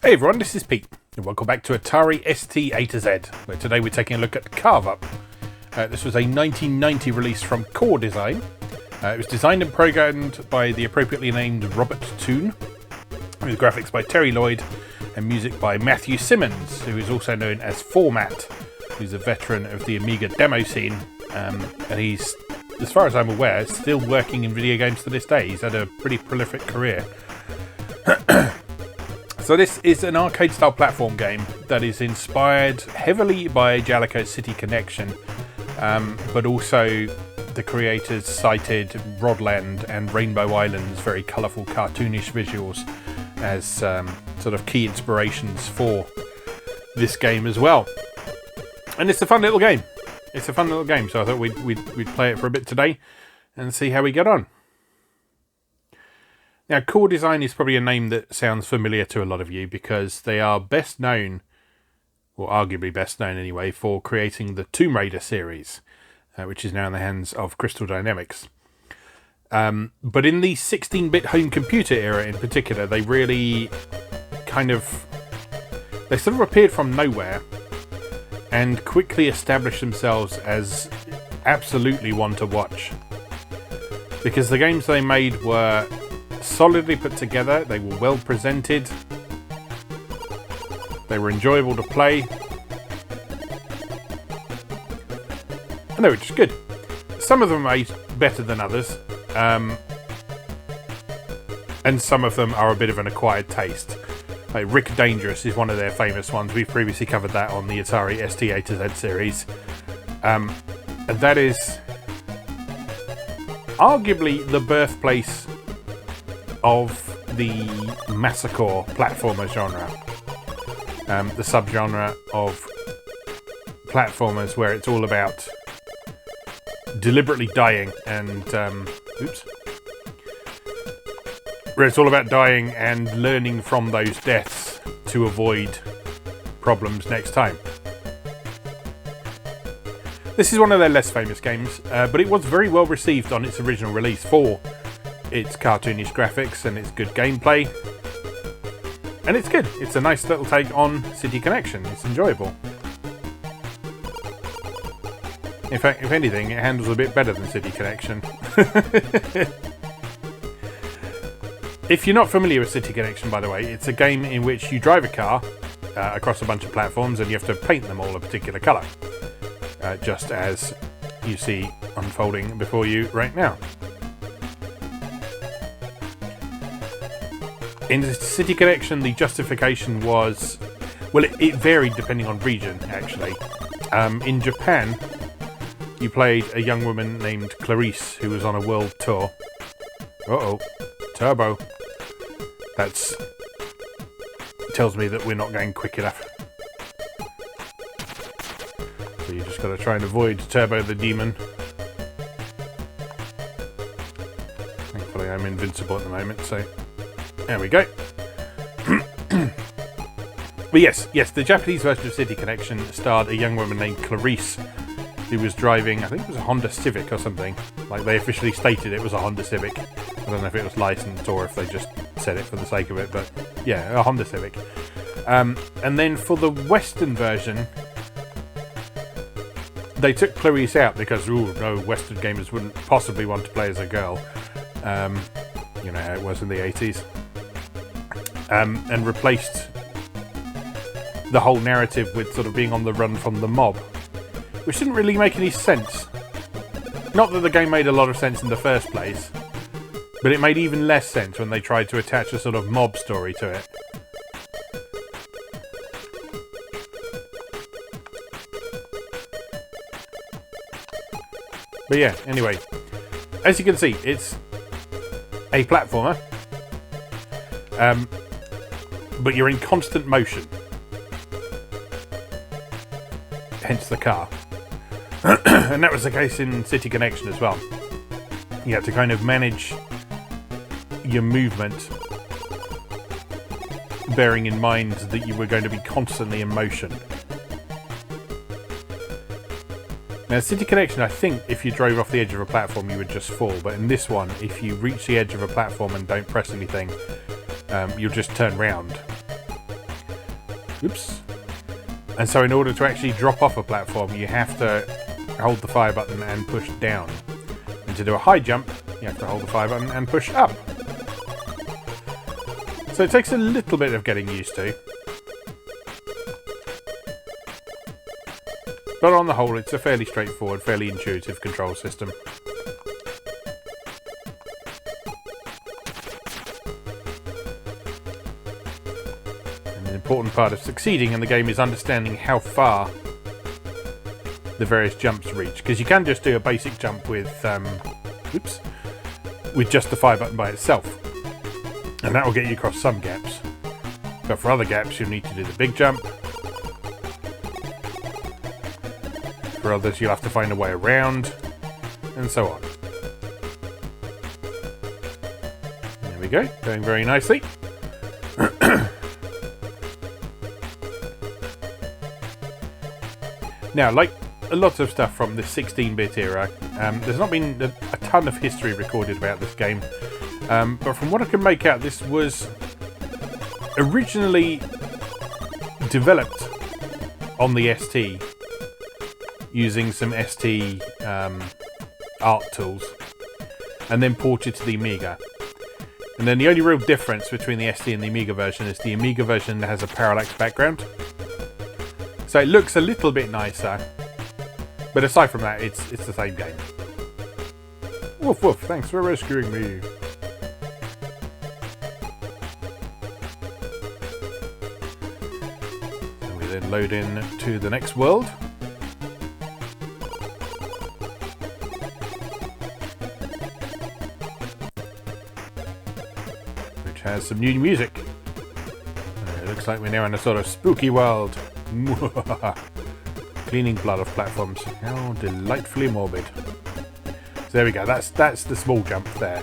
Hey everyone, this is Pete, and welcome back to Atari ST A to Z, where today we're taking a look at CarVup. This was a 1990 release from Core Design. It was designed and programmed by the appropriately named Robert Toon, with graphics by Terry Lloyd and music by Matthew Simmons, who is also known as Format, who's a veteran of the Amiga demo scene, and he's, as far as I'm aware, still working in video games to this day. He's had a pretty prolific career. So this is an arcade-style platform game that is inspired heavily by Jaleco City Connection, but also the creators cited Rodland and Rainbow Island's very colourful cartoonish visuals as sort of key inspirations for this game as well. And it's a fun little game. So I thought we'd play it for a bit today and see how we get on. Now, Core Design is probably a name that sounds familiar to a lot of you because they are best known, or arguably best known anyway, for creating the Tomb Raider series, which is now in the hands of Crystal Dynamics. But in the 16-bit home computer era in particular, they really they sort of appeared from nowhere and quickly established themselves as absolutely one to watch. Because the games they made were solidly put together, they were well presented, they were enjoyable to play, and they were just good. Some of them are better than others, and some of them are a bit of an acquired taste. Like Rick Dangerous is one of their famous ones. We've previously covered that on the Atari ST A to Z series, and that is arguably the birthplace of the massacre platformer genre, the subgenre of platformers where it's all about deliberately dying and learning from those deaths to avoid problems next time. This is one of their less famous games, but it was very well received on its original release for its cartoonish graphics and its good gameplay. And it's good. It's a nice little take on City Connection. It's enjoyable. In fact, if anything, it handles a bit better than City Connection. If you're not familiar with City Connection, by the way, it's a game in which you drive a car across a bunch of platforms and you have to paint them all a particular colour. Just as you see unfolding before you right now. In the City Connection, the justification was, well, it varied depending on region, actually. In Japan, you played a young woman named Clarice who was on a world tour. Uh-oh, turbo. That tells me that we're not going quick enough. So you just got to try and avoid Turbo the Demon. Thankfully, I'm invincible at the moment, so there we go. But yes, the Japanese version of City Connection starred a young woman named Clarice who was driving, I think it was a Honda Civic or something. Like, they officially stated it was a Honda Civic. I don't know if it was licensed or if they just said it for the sake of it, but yeah, a Honda Civic. And then for the Western version, they took Clarice out because, no, Western gamers wouldn't possibly want to play as a girl. You know how it was in the 80s. And replaced the whole narrative with sort of being on the run from the mob, which didn't really make any sense. Not that the game made a lot of sense in the first place, but it made even less sense when they tried to attach a sort of mob story to it. But yeah, anyway, as you can see, it's a platformer, but you're in constant motion. Hence the car. And that was the case in City Connection as well. You had to kind of manage your movement, bearing in mind that you were going to be constantly in motion. Now, City Connection, I think if you drove off the edge of a platform, you would just fall. But in this one, if you reach the edge of a platform and don't press anything, you'll just turn round. Oops. And so in order to actually drop off a platform, you have to hold the fire button and push down. And to do a high jump, you have to hold the fire button and push up. So it takes a little bit of getting used to. But on the whole, it's a fairly straightforward, fairly intuitive control system. An important part of succeeding in the game is understanding how far the various jumps reach, because you can just do a basic jump with just the fire button by itself, and that will get you across some gaps. But for other gaps, you'll need to do the big jump. For others, you'll have to find a way around, and so on. There we go, going very nicely. Now, like a lot of stuff from the 16-bit era, there's not been a ton of history recorded about this game, but from what I can make out, this was originally developed on the ST using some ST art tools, and then ported to the Amiga. And then the only real difference between the ST and the Amiga version is the Amiga version has a parallax background, so it looks a little bit nicer. But aside from that, it's the same game. Woof woof, thanks for rescuing me. And we then load in to the next world. Which has some new music. It looks like we're now in a sort of spooky world. Cleaning blood off platforms. How delightfully morbid. So there we go. That's the small jump there.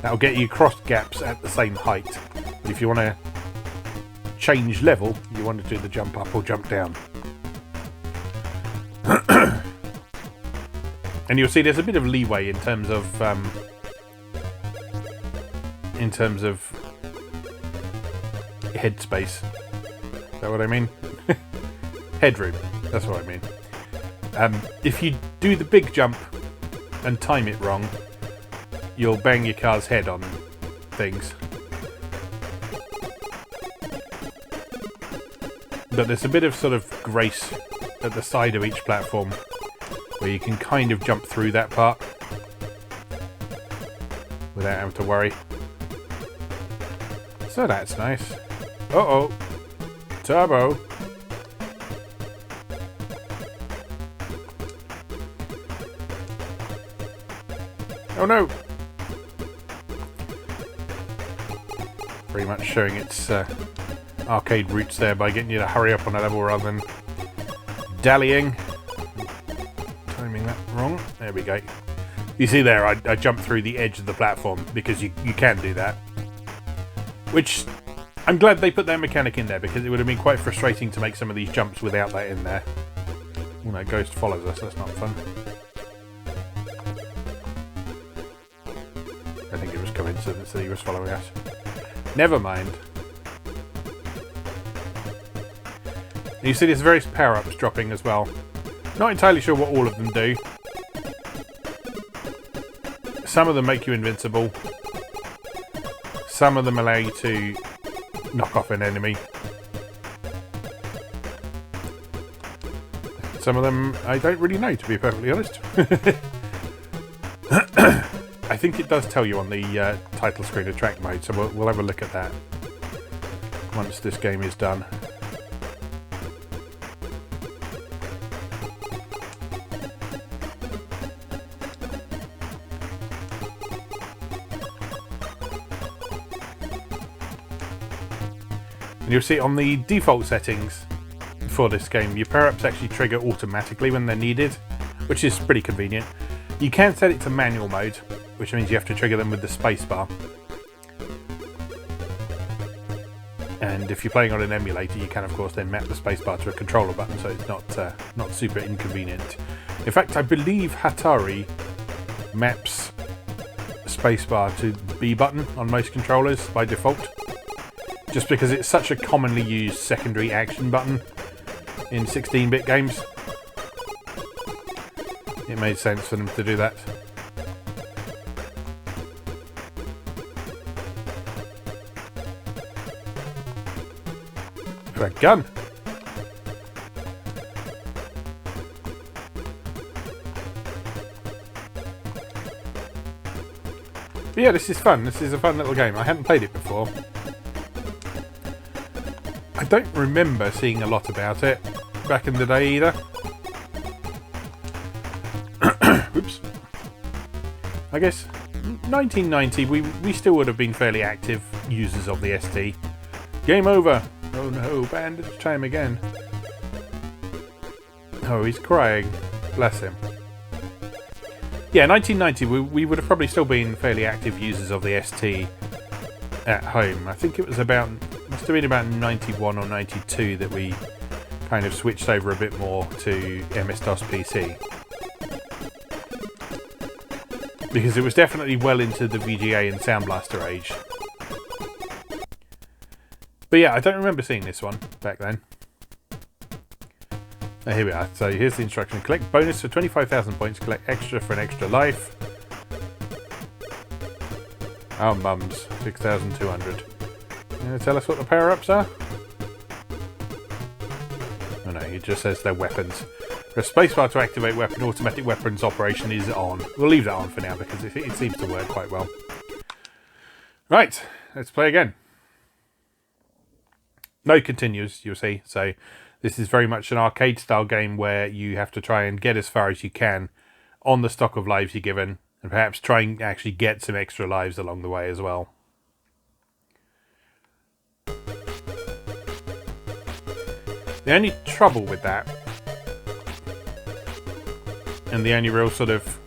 That'll get you across gaps at the same height. But if you want to change level, you want to do the jump up or jump down. And you'll see there's a bit of leeway in terms of headspace. Is that what I mean? Headroom. That's what I mean. If you do the big jump and time it wrong, you'll bang your car's head on things. But there's a bit of sort of grace at the side of each platform where you can kind of jump through that part without having to worry. So that's nice. Uh-oh. Turbo. Oh no! Pretty much showing its arcade roots there by getting you to hurry up on a level rather than dallying. Timing that wrong. There we go. You see there, I jumped through the edge of the platform because you can do that. Which, I'm glad they put that mechanic in there because it would have been quite frustrating to make some of these jumps without that in there. Oh no, Ghost follows us, that's not fun. I think it was coincidence that he was following us. Never mind. And you see there's various power-ups dropping as well. Not entirely sure what all of them do. Some of them make you invincible. Some of them allow you to knock off an enemy. Some of them I don't really know, to be perfectly honest. I think it does tell you on the title screen of track mode, so we'll have a look at that once this game is done. And you'll see on the default settings for this game, your power-ups actually trigger automatically when they're needed, which is pretty convenient. You can set it to manual mode, which means you have to trigger them with the spacebar. And if you're playing on an emulator, you can of course then map the spacebar to a controller button, so it's not super inconvenient. In fact, I believe Atari maps spacebar to the B button on most controllers by default. just because it's such a commonly used secondary action button in 16-bit games. It made sense for them to do that. For a gun. But yeah, this is fun. This is a fun little game. I hadn't played it before. I don't remember seeing a lot about it back in the day either. Oops. I guess 1990 we still would have been fairly active users of the ST. Game over. Oh no, bandage time again. Oh, he's crying. Bless him. Yeah, 1990 we would have probably still been fairly active users of the ST at home. I think it was about, must have been about 91 or 92 that we kind of switched over a bit more to MS-DOS PC. Because it was definitely well into the VGA and Sound Blaster age. But yeah, I don't remember seeing this one back then. Oh, here we are. So here's the instruction. Collect bonus for 25,000 points. Collect extra for an extra life. Oh, mums. 6,200. You going to tell us what the power-ups are? Oh no, it just says they're weapons. Press spacebar to activate weapon. Automatic weapons operation is on. We'll leave that on for now because it seems to work quite well. Right, let's play again. No continues, you'll see. So this is very much an arcade style game where you have to try and get as far as you can on the stock of lives you're given, and perhaps try and actually get some extra lives along the way as well. The only trouble with that, and the only real sort of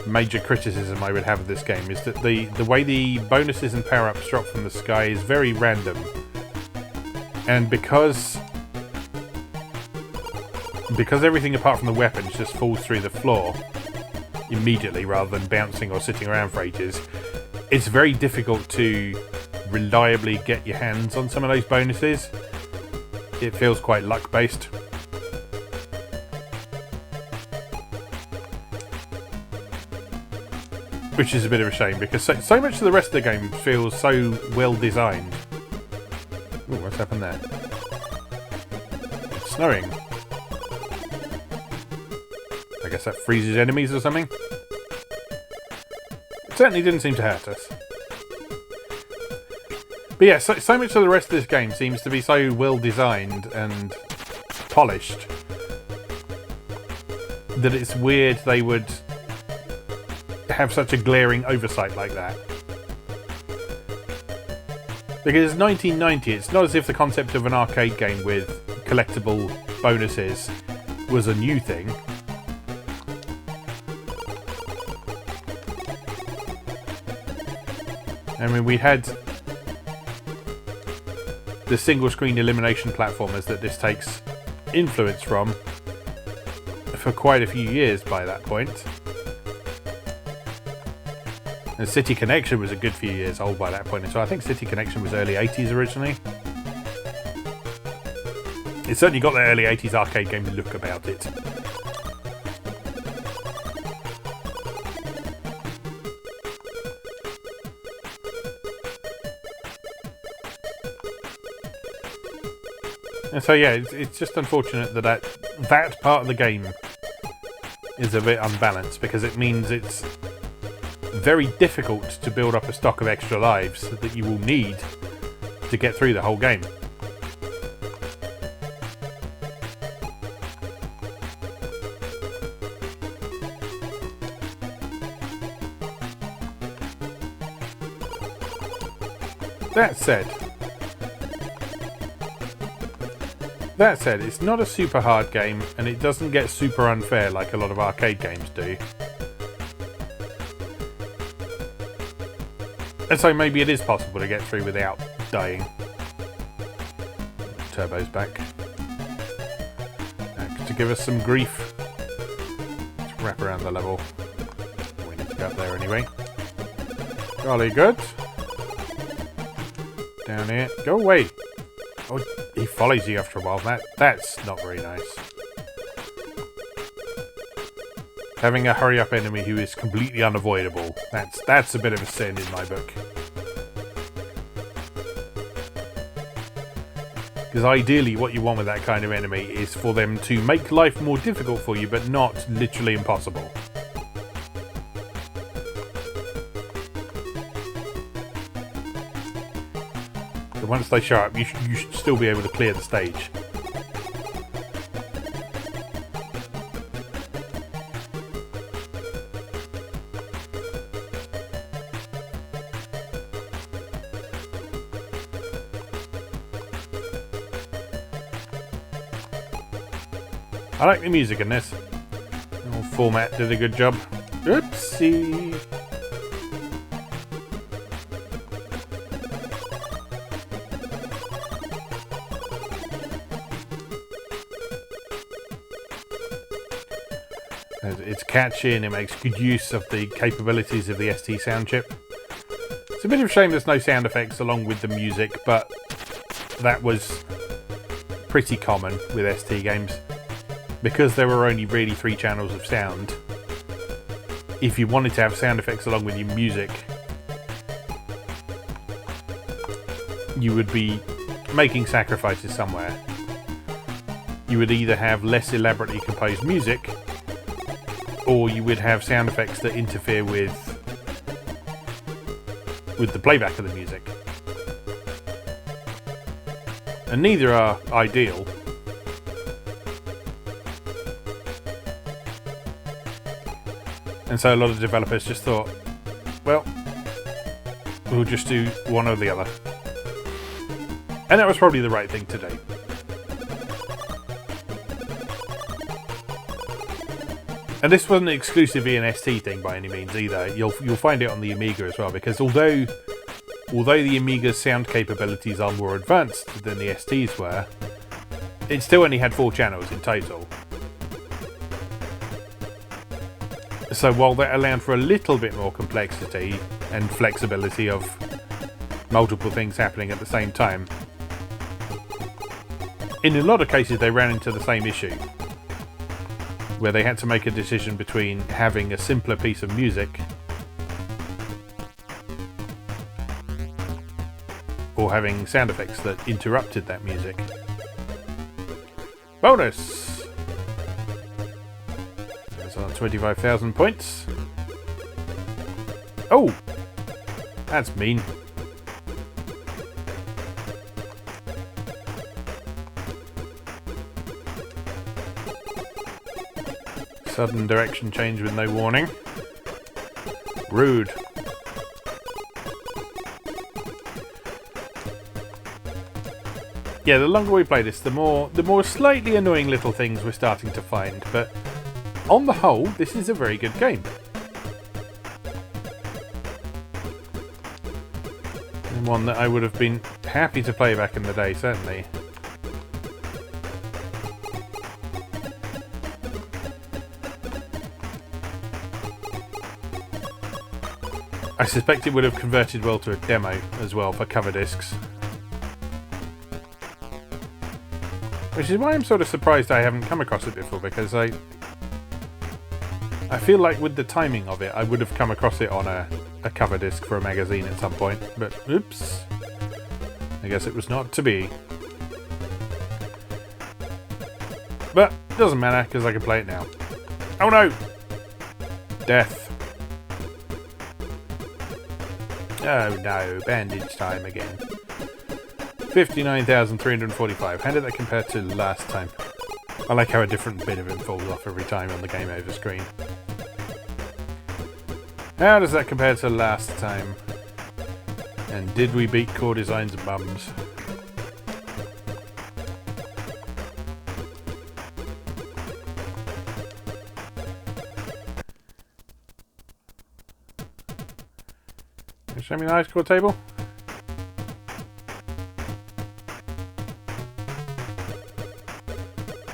major criticism I would have of this game, is that the way the bonuses and power-ups drop from the sky is very random. And because everything apart from the weapons just falls through the floor immediately rather than bouncing or sitting around for ages, it's very difficult to reliably get your hands on some of those bonuses. It feels quite luck-based. Which is a bit of a shame, because so much of the rest of the game feels so well designed. Ooh, what's happened there? It's snowing. I guess that freezes enemies or something. It certainly didn't seem to hurt us. But yeah, so much of the rest of this game seems to be so well designed and polished that it's weird they would have such a glaring oversight like that. Because it's 1990, it's not as if the concept of an arcade game with collectible bonuses was a new thing. I mean, we had the single screen elimination platformers that this takes influence from for quite a few years by that point. And City Connection was a good few years old by that point, so I think City Connection was early 80s originally. It certainly got the early 80s arcade game look about it. And so yeah, it's just unfortunate that that part of the game is a bit unbalanced, because it means it's very difficult to build up a stock of extra lives that you will need to get through the whole game. That said, it's not a super hard game, and it doesn't get super unfair like a lot of arcade games do. And so maybe it is possible to get through without dying. Turbo's back. To give us some grief. Let's wrap around the level. We need to go up there anyway. Jolly good. Down here. Go away. Oh, he follows you after a while. That's not very nice. Having a hurry-up enemy who is completely unavoidable. That's a bit of a sin in my book. Because ideally what you want with that kind of enemy is for them to make life more difficult for you, but not literally impossible. So once they show up, you should still be able to clear the stage. I like the music in this. The format did a good job. Oopsie. It's catchy and it makes good use of the capabilities of the ST sound chip. It's a bit of a shame there's no sound effects along with the music, but that was pretty common with ST games. Because there were only really 3 channels of sound, if you wanted to have sound effects along with your music, you would be making sacrifices somewhere. You would either have less elaborately composed music, or you would have sound effects that interfere with the playback of the music. And neither are ideal. And so a lot of developers just thought, well, we'll just do one or the other. And that was probably the right thing to do. And this wasn't exclusively an ST thing by any means either. You'll find it on the Amiga as well, because although the Amiga's sound capabilities are more advanced than the ST's were, it still only had 4 channels in total. So while that allowed for a little bit more complexity and flexibility of multiple things happening at the same time, in a lot of cases they ran into the same issue, where they had to make a decision between having a simpler piece of music or having sound effects that interrupted that music. Bonus! 25,000 points. Oh! That's mean. Sudden direction change with no warning. Rude. Yeah, the longer we play this, the more slightly annoying little things we're starting to find, but on the whole, this is a very good game. And one that I would have been happy to play back in the day, certainly. I suspect it would have converted well to a demo as well for cover discs. Which is why I'm sort of surprised I haven't come across it before, because I feel like with the timing of it, I would have come across it on a cover disc for a magazine at some point, but oops. I guess it was not to be. But it doesn't matter, because I can play it now. Oh no! Death. Oh no, bandage time again. 59,345. How did that compare to last time? I like how a different bit of it falls off every time on the game over screen. How does that compare to last time? And did we beat Core Design's bums? Can you show me the high score table?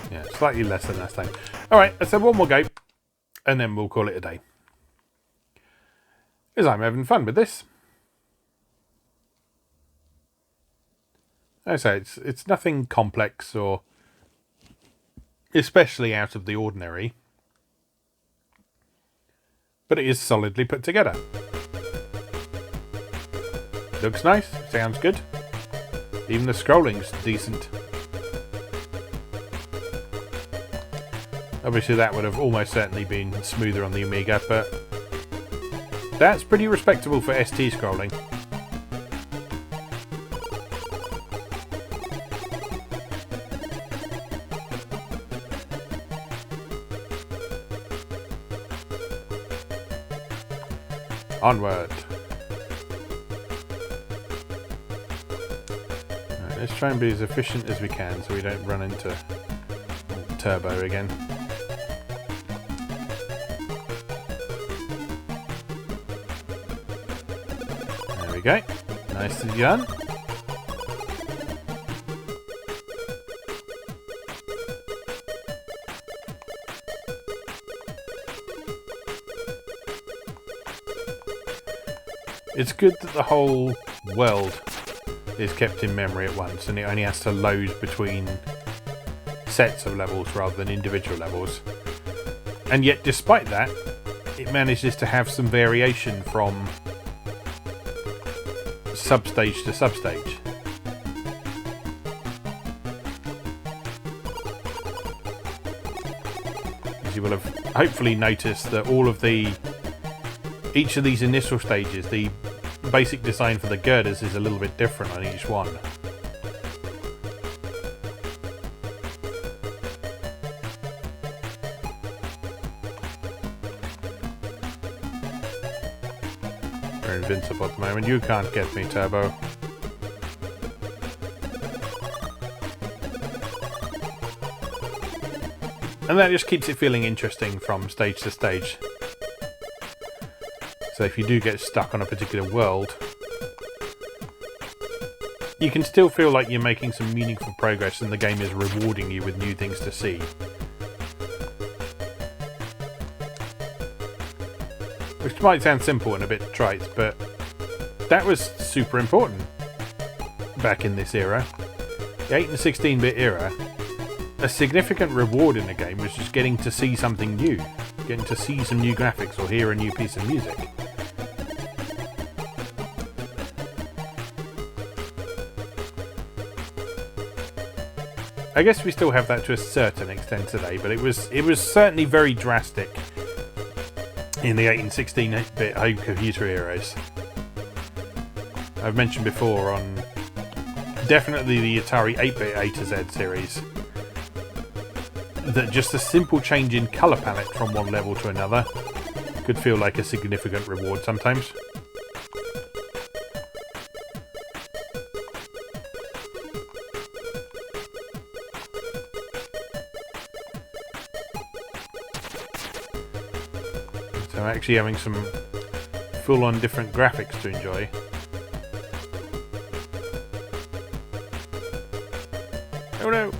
Yeah, slightly less than last time. Alright, let's have one more go, and then we'll call it a day. Because I'm having fun with this. I say it's nothing complex or especially out of the ordinary, but it is solidly put together. Looks nice, sounds good. Even the scrolling's decent. Obviously that would have almost certainly been smoother on the Amiga, but that's pretty respectable for ST scrolling. Onward. Right, let's try and be as efficient as we can so we don't run into turbo again. There we go. Nicely done. It's good that the whole world is kept in memory at once and it only has to load between sets of levels rather than individual levels. And yet despite that, it manages to have some variation from substage to substage. As you will have hopefully noticed that each of these initial stages, the basic design for the girders is a little bit different on each one. We're invincible at the moment. You can't get me, Turbo. And that just keeps it feeling interesting from stage to stage. So if you do get stuck on a particular world, you can still feel like you're making some meaningful progress and the game is rewarding you with new things to see. Which might sound simple and a bit trite, but that was super important back in this era. The 8 and 16-bit era, a significant reward in the game was just getting to see something new, getting to see some new graphics or hear a new piece of music. I guess we still have that to a certain extent today, but it was certainly very drastic in the 8 and 16-bit home computer eras. I've mentioned before on definitely the Atari 8-bit A to Z series that just a simple change in colour palette from one level to another could feel like a significant reward sometimes. So actually having some full-on different graphics to enjoy. Oh no!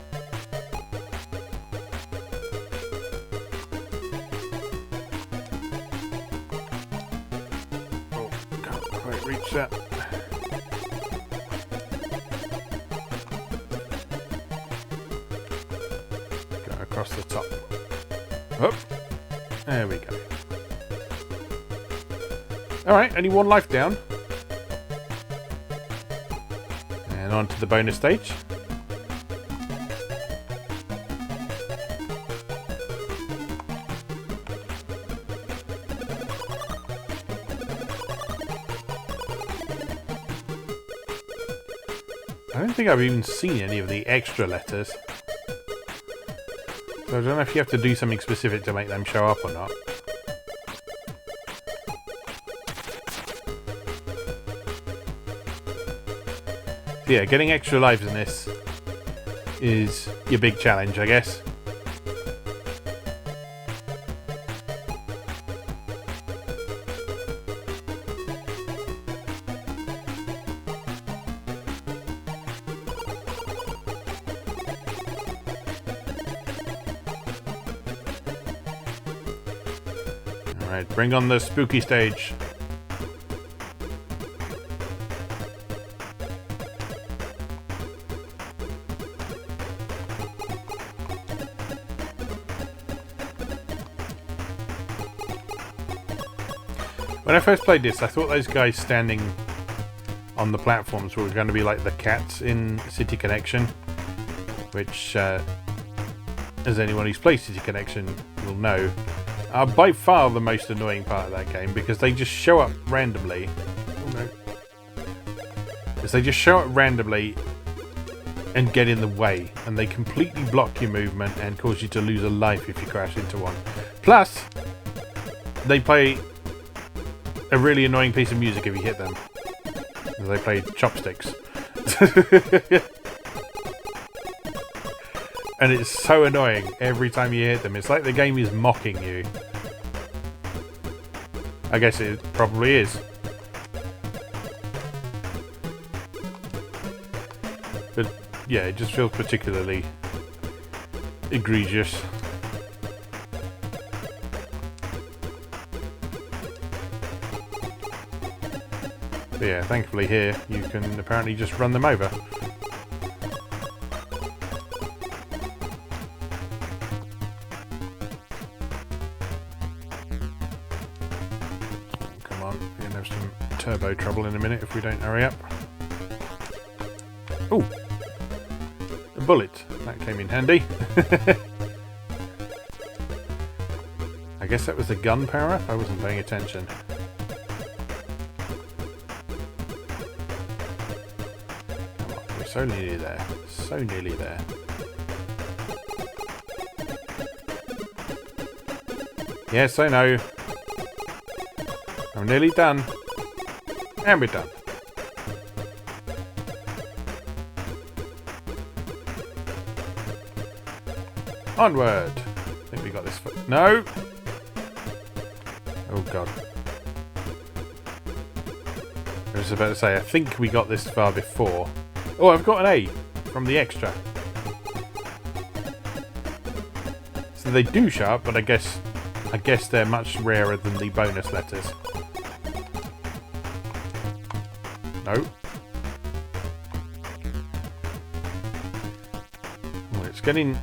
Oh, can't quite reach that. Go across the top. Up. There we go. Alright, only one life down. And on to the bonus stage. I don't think I've even seen any of the extra letters. So I don't know if you have to do something specific to make them show up or not. Yeah, getting extra lives in this is your big challenge, I guess. Alright, bring on the spooky stage. When I first played this, I thought those guys standing on the platforms were going to be like the cats in City Connection, which, as anyone who's played City Connection will know, are by far the most annoying part of that game, because they just show up randomly. Oh no. Because they just show up randomly and get in the way, and they completely block your movement and cause you to lose a life if you crash into one. Plus, they play a really annoying piece of music if you hit them. They play chopsticks. And it's so annoying every time you hit them. It's like the game is mocking you. I guess it probably is. But yeah, it just feels particularly egregious. But yeah, thankfully here you can apparently just run them over. Come on, we're gonna have some turbo trouble in a minute if we don't hurry up. Oh! A bullet. That came in handy. I guess that was the gun power up? I wasn't paying attention. Come on, we're so nearly there. So nearly there. Yes, I know. I'm nearly done. And we're done. Onward! I think we got this. No! Oh god. I was about to say, I think we got this far before. Oh, I've got an A from the extra. So they do show up, but I guess they're much rarer than the bonus letters. No. Well, it's getting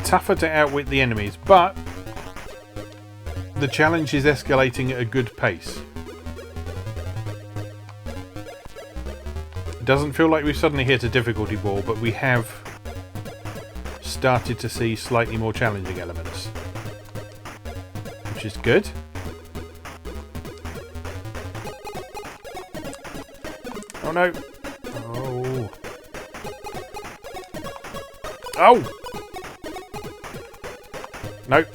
tougher to outwit the enemies, but the challenge is escalating at a good pace. It doesn't feel like we've suddenly hit a difficulty wall, but we have started to see slightly more challenging elements, which is good. Oh no! Oh! Oh! Nope.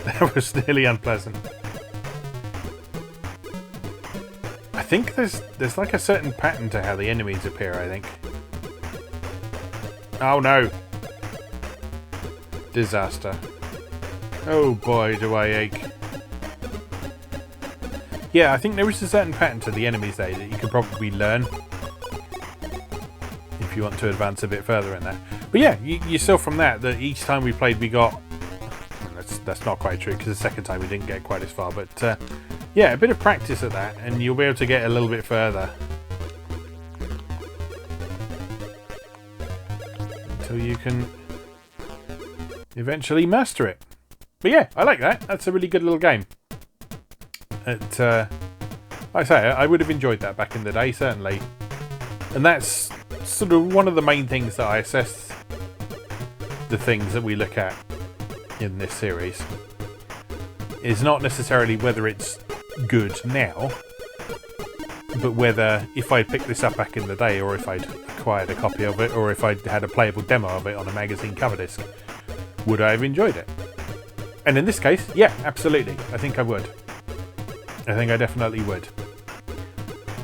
That was nearly unpleasant. I think there's like a certain pattern to how the enemies appear, I think. Oh no. Disaster. Oh boy, do I ache. Yeah, I think there is a certain pattern to the enemies there that you could probably learn if you want to advance a bit further in there. But yeah, you saw from that each time we played we got... That's not quite true, because the second time we didn't get quite as far. But yeah, a bit of practice at that and you'll be able to get a little bit further. Until you can eventually master it. But yeah, I like that. That's a really good little game. Like I say, I would have enjoyed that back in the day, certainly. And that's sort of one of the main things that I assess the things that we look at in this series. Is not necessarily whether it's good now, but whether if I picked this up back in the day, or if I'd acquired a copy of it, or if I'd had a playable demo of it on a magazine cover disc, would I have enjoyed it? And in this case, yeah, absolutely. I think I would. I think I definitely would.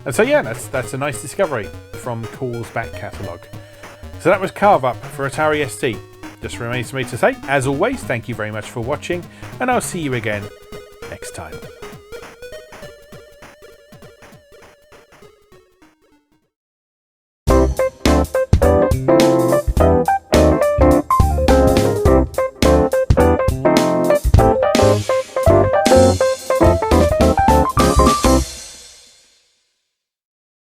And so yeah, that's a nice discovery from Core's back catalogue. So that was CarVup for Atari ST. Just remains for me to say, as always, thank you very much for watching, and I'll see you again next time.